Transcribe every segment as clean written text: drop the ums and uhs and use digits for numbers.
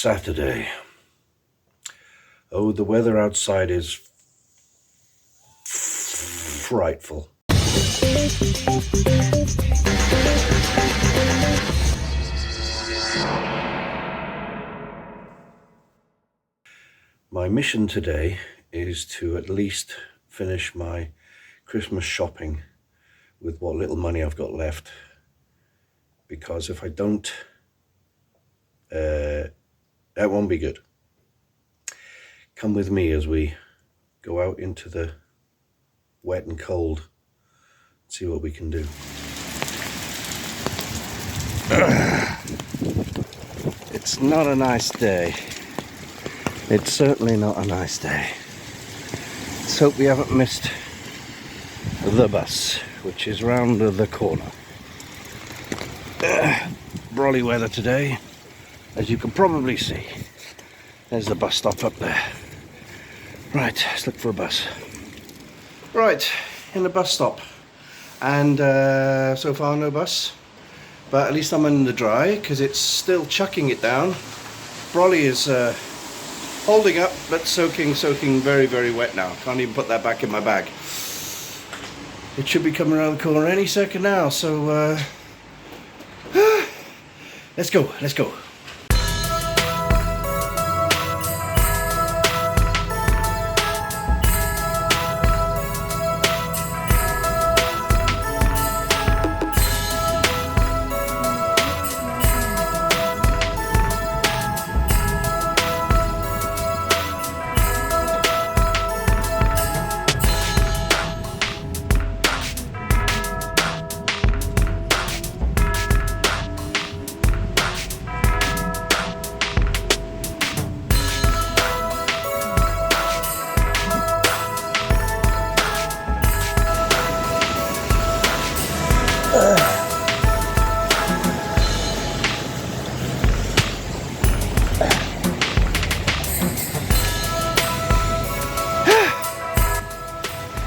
Saturday. Oh, the weather outside is frightful. My mission today is to at least finish my Christmas shopping with what little money I've got left, because if I don't, that won't be good. Come with me as we go out into the wet and cold, see what we can do. It's not a nice day. It's certainly not a nice day. Let's hope we haven't missed the bus, which is round the corner. Brolly weather today, as you can probably see. There's the bus stop up there. Right, let's look for a bus. Right, in the bus stop. And so far no bus. But at least I'm in the dry, because it's still chucking it down. Brolly is holding up, but soaking very, very wet now. Can't even put that back in my bag. It should be coming around the corner any second now, so let's go.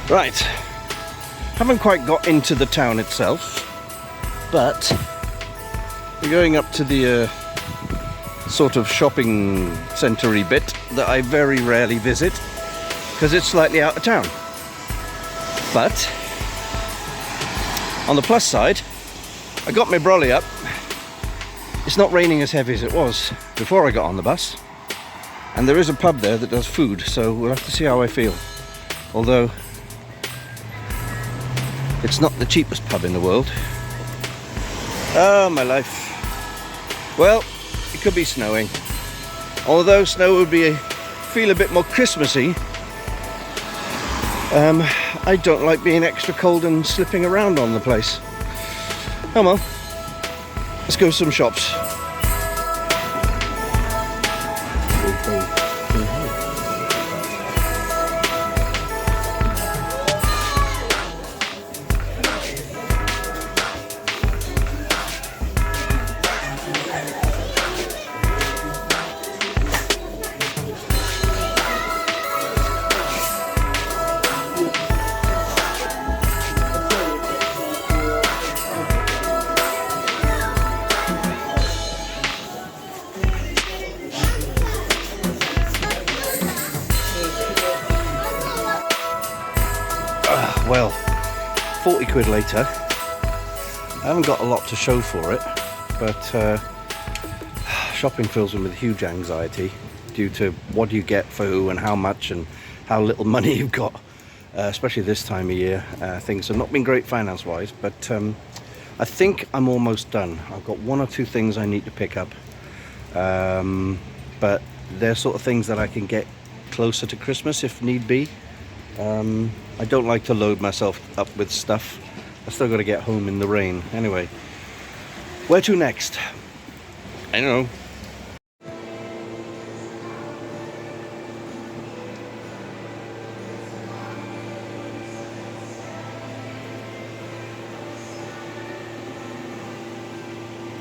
Right, haven't quite got into the town itself, but we're going up to the sort of shopping centre-y bit that I very rarely visit, because it's slightly out of town. But on the plus side, I got my brolly up. It's not raining as heavy as it was before I got on the bus, and there is a pub there that does food, so we'll have to see how I feel. Although it's not the cheapest pub in the world. Oh, my life. Well, it could be snowing. Although snow would feel a bit more Christmassy. I don't like being extra cold and slipping around on the place. Oh well. Let's go to some shops. Well, 40 quid later, I haven't got a lot to show for it, but shopping fills me with huge anxiety due to what you get for who and how much and how little money you've got, especially this time of year. Things have not been great finance-wise, but I think I'm almost done. I've got one or two things I need to pick up, but they're sort of things that I can get closer to Christmas if need be. I don't like to load myself up with stuff. I still got to get home in the rain. Anyway, where to next? I don't know.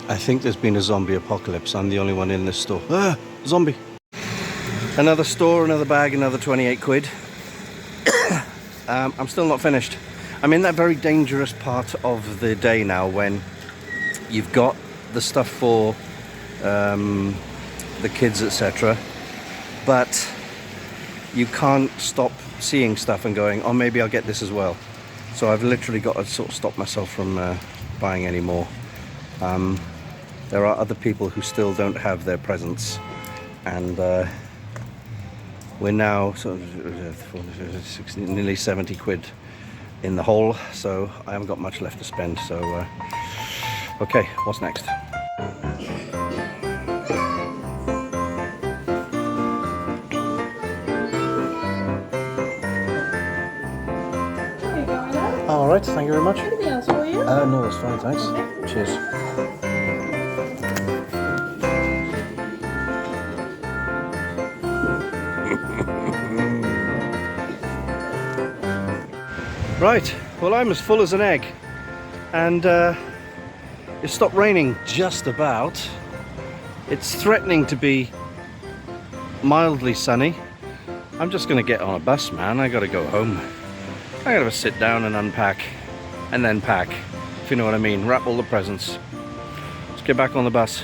I think there's been a zombie apocalypse. I'm the only one in this store. Ah, zombie. Another store, another bag, another 28 quid. I'm still not finished. I'm in that very dangerous part of the day now when you've got the stuff for the kids, etc. But you can't stop seeing stuff and going, oh, maybe I'll get this as well. So I've literally got to sort of stop myself from buying any more. There are other people who still don't have their presents, and we're now sort of nearly 70 quid in the hole, so I haven't got much left to spend. So okay, what's next? All right, thank you very much. Anything else for you? No, that's fine, thanks. Okay. Cheers. Right, well, I'm as full as an egg, and it stopped raining just about. It's threatening to be mildly sunny. I'm just gonna get on a bus, man. I gotta go home. I gotta sit down and unpack, and then pack, if you know what I mean. Wrap all the presents. Let's get back on the bus.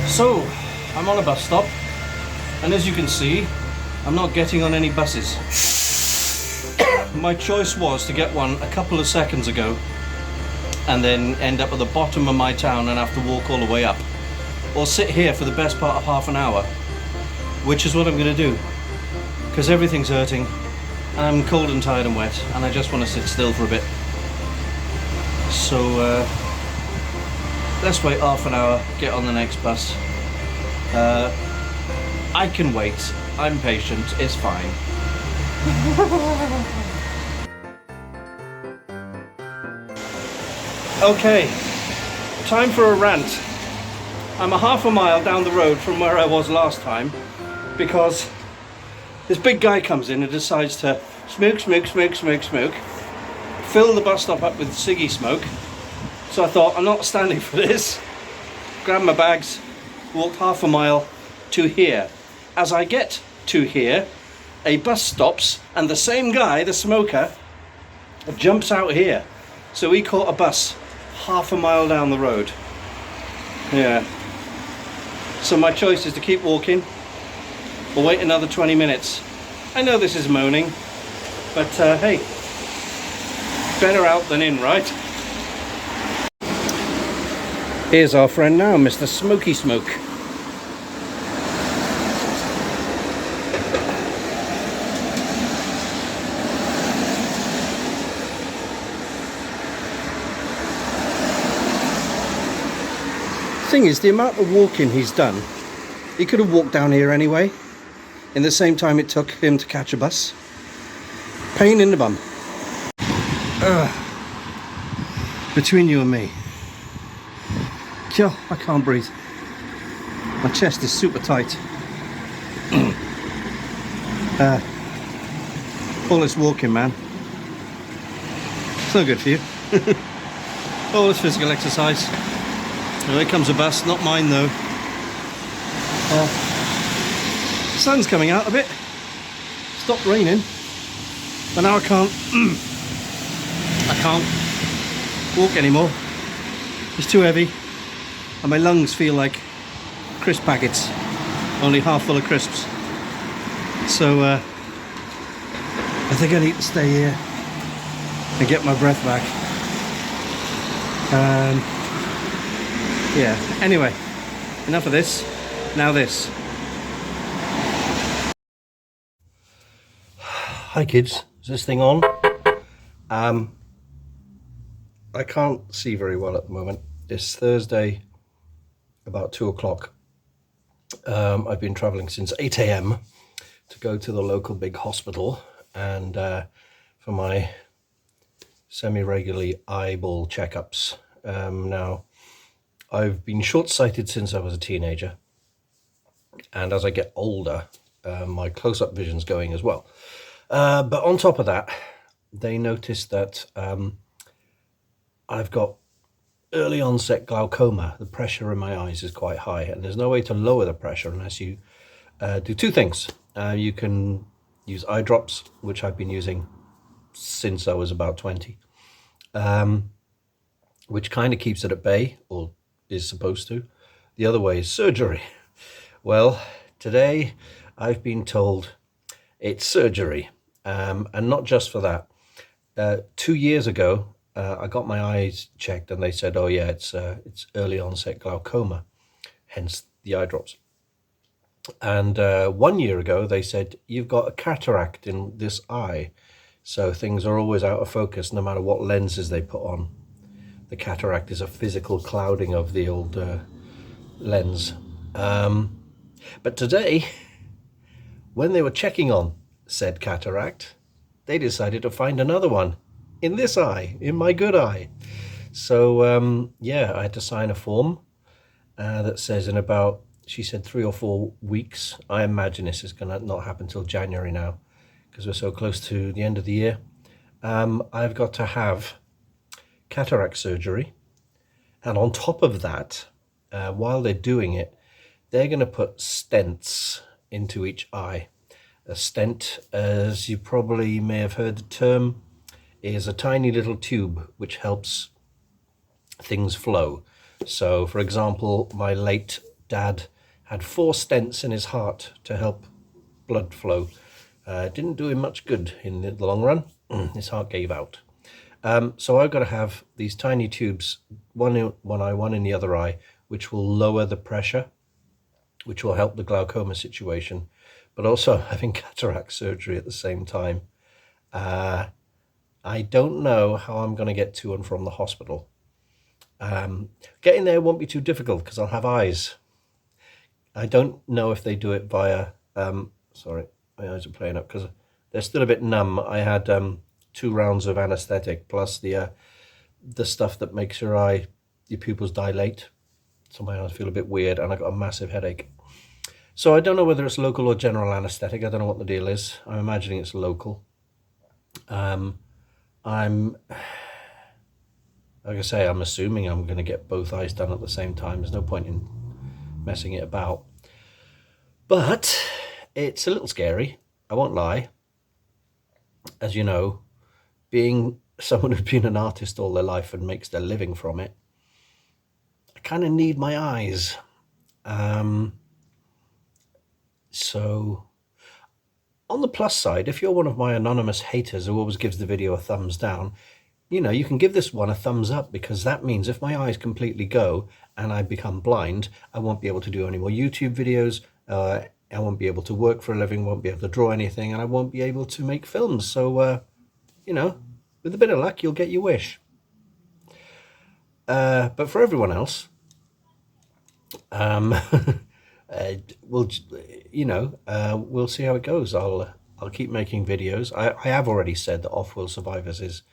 So, I'm on a bus stop, and as you can see, I'm not getting on any buses. My choice was to get one a couple of seconds ago, and then end up at the bottom of my town and have to walk all the way up, or sit here for the best part of half an hour, which is what I'm gonna do. Because everything's hurting, and I'm cold and tired and wet, and I just want to sit still for a bit. So let's wait half an hour, get on the next bus. I can wait, I'm patient, it's fine. Okay, time for a rant. I'm a half a mile down the road from where I was last time, because this big guy comes in and decides to smoke, fill the bus stop up with ciggy smoke. So I thought, I'm not standing for this. Grabbed my bags, walked half a mile to here. As I get to here, a bus stops, and the same guy, the smoker, jumps out here. So he caught a bus half a mile down the road. Yeah. So my choice is to keep walking, or wait another 20 minutes. I know this is moaning, but hey, better out than in, right? Here's our friend now, Mr. Smoky Smoke. Thing is, the amount of walking he's done, he could have walked down here anyway, in the same time it took him to catch a bus. Pain in the bum. Between you and me, I can't breathe. My chest is super tight. All this walking, man, it's no good for you. All this physical exercise. Oh, here comes a bus, not mine though. Sun's coming out a bit. Stopped raining, but now I can't walk anymore. It's too heavy, and my lungs feel like crisp packets, only half full of crisps. So I think I need to stay here and get my breath back. Yeah, anyway, enough of this, now this. Hi kids, is this thing on? I can't see very well at the moment. It's Thursday, about 2 o'clock. I've been travelling since 8 AM to go to the local big hospital and for my semi-regularly eyeball checkups. Now, I've been short-sighted since I was a teenager, and as I get older, my close-up vision's going as well. But on top of that, they noticed that I've got early onset glaucoma. The pressure in my eyes is quite high, and there's no way to lower the pressure unless you do two things. You can use eye drops, which I've been using since I was about 20, which kind of keeps it at bay, or is supposed to. the other way is surgery. Well, today I've been told it's surgery, and not just for that. 2 years ago, I got my eyes checked and they said, oh yeah, it's early onset glaucoma, hence the eye drops. And 1 year ago, they said, you've got a cataract in this eye. So things are always out of focus, no matter what lenses they put on. The cataract is a physical clouding of the old lens. But today, when they were checking on said cataract, they decided to find another one in this eye, in my good eye. So yeah, I had to sign a form that says in about, she said 3 or 4 weeks. I imagine this is going to not happen till January now, because we're so close to the end of the year. I've got to have cataract surgery. And on top of that, while they're doing it, they're going to put stents into each eye. A stent, as you probably may have heard the term, is a tiny little tube which helps things flow. So, for example, my late dad had 4 stents in his heart to help blood flow. Didn't do him much good in the long run. His heart gave out. So I've got to have these tiny tubes, one in one eye, one in the other eye, which will lower the pressure, which will help the glaucoma situation, but also having cataract surgery at the same time. I don't know how I'm going to get to and from the hospital. Getting there won't be too difficult because I'll have eyes. I don't know if they do it via, sorry, my eyes are playing up because they're still a bit numb. I had 2 rounds of anesthetic plus the stuff that makes your pupils dilate. So my eyes feel a bit weird and I got a massive headache. So I don't know whether it's local or general anesthetic. I don't know what the deal is. I'm imagining it's local. Like I say, I'm assuming I'm going to get both eyes done at the same time. There's no point in messing it about. But it's a little scary, I won't lie. As you know, being someone who's been an artist all their life and makes their living from it, I kind of need my eyes. So on the plus side, if you're one of my anonymous haters who always gives the video a thumbs down, you know, you can give this one a thumbs up, because that means if my eyes completely go and I become blind, I won't be able to do any more YouTube videos. I won't be able to work for a living, won't be able to draw anything, and I won't be able to make films. So, you know, with a bit of luck, you'll get your wish. But for everyone else, we'll see how it goes. I'll keep making videos. I have already said that Off-World Survivors is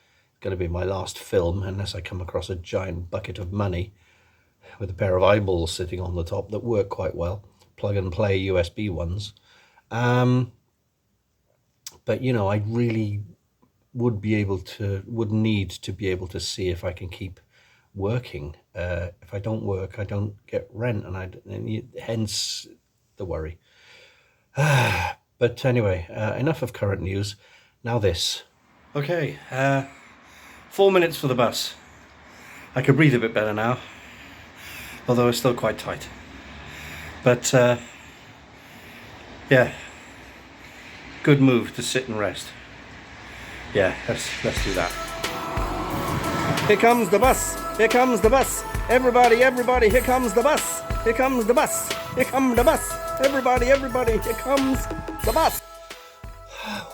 going to be my last film, unless I come across a giant bucket of money with a pair of eyeballs sitting on the top that work quite well, plug and play USB ones. But you know, I really would need to be able to see if I can keep working. If I don't work, I don't get rent, and hence the worry. But anyway, enough of current news. Now this. Okay, 4 minutes for the bus. I could breathe a bit better now, although it's still quite tight. But yeah, good move to sit and rest. Yeah, let's do that. Here comes the bus. Here comes the bus. Everybody, here comes the bus. Here comes the bus. Here comes the bus. Everybody, here comes the bus.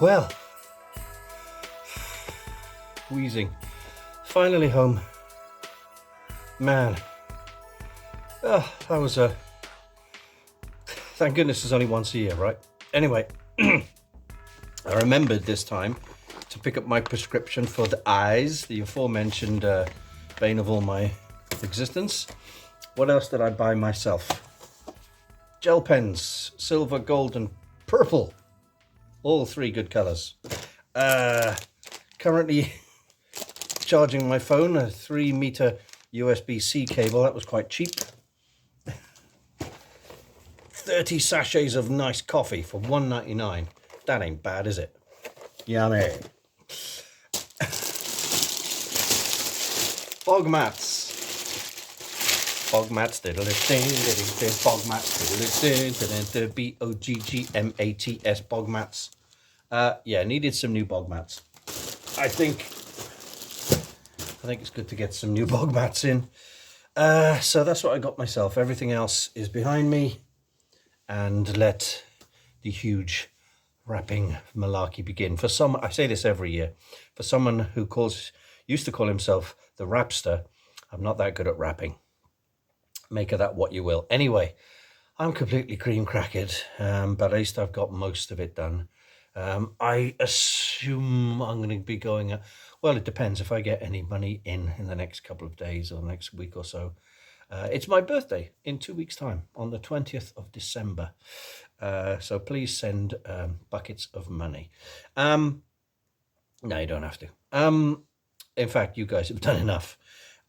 Well, wheezing. Finally home. Man. Oh, that was thank goodness it's only once a year, right? Anyway, I remembered this time to pick up my prescription for the eyes, the aforementioned bane of all my existence. What else did I buy myself? Gel pens, silver, gold, and purple. All 3 good colors. Currently charging my phone, a 3-meter USB-C cable. That was quite cheap. 30 sachets of nice coffee for $1.99. That ain't bad, is it? Yummy. Fog mats. bog mats, bog mats, BOGGMATS, bog mats. Yeah, needed some new bog mats. I think it's good to get some new bog mats in. So that's what I got myself. Everything else is behind me, and let the huge wrapping malarkey begin. For some, I say this every year, for someone who used to call himself the Rapster, I'm not that good at wrapping. Make of that what you will. Anyway, I'm completely cream crackered, but at least I've got most of it done. I assume I'm going to be going, well, it depends if I get any money in the next couple of days or next week or so. It's my birthday in 2 weeks' time, on the 20th of December. So please send buckets of money. No, you don't have to. In fact, you guys have done enough.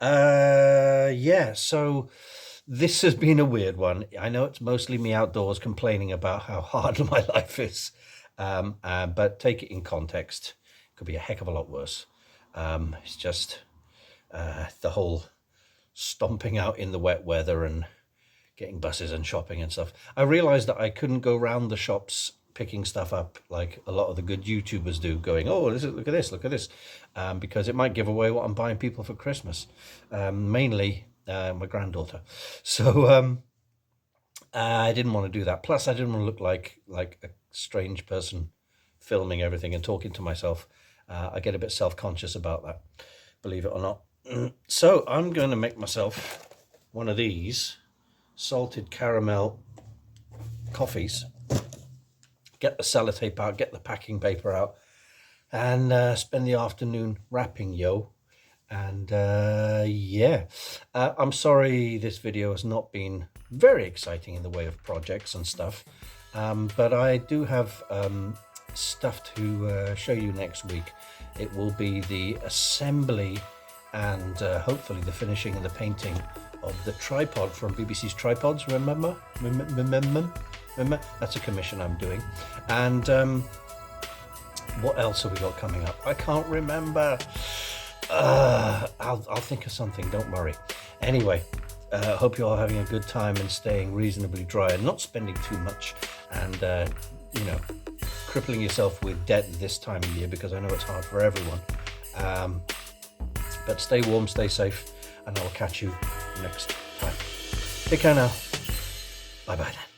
Yeah, so this has been a weird one. I know it's mostly me outdoors complaining about how hard my life is. But take it in context. It could be a heck of a lot worse. It's just the whole stomping out in the wet weather and getting buses and shopping and stuff. I realized that I couldn't go round the shops picking stuff up like a lot of the good YouTubers do, going, oh, look at this, because it might give away what I'm buying people for Christmas, mainly my granddaughter. So I didn't want to do that. Plus, I didn't want to look like a strange person filming everything and talking to myself. I get a bit self-conscious about that, believe it or not. So I'm going to make myself one of these salted caramel coffees, get the sellotape out, get the packing paper out, and spend the afternoon wrapping, yo. And yeah, I'm sorry this video has not been very exciting in the way of projects and stuff, but I do have stuff to show you next week. It will be the assembly and hopefully the finishing and the painting of the tripod from BBC's Tripods. Remember? That's a commission I'm doing. And what else have we got coming up? I can't remember. I'll think of something, don't worry. Anyway, hope you're all having a good time and staying reasonably dry and not spending too much, and crippling yourself with debt this time of year, because I know it's hard for everyone. But stay warm, stay safe, and I'll catch you next time. Take care now. Bye bye then.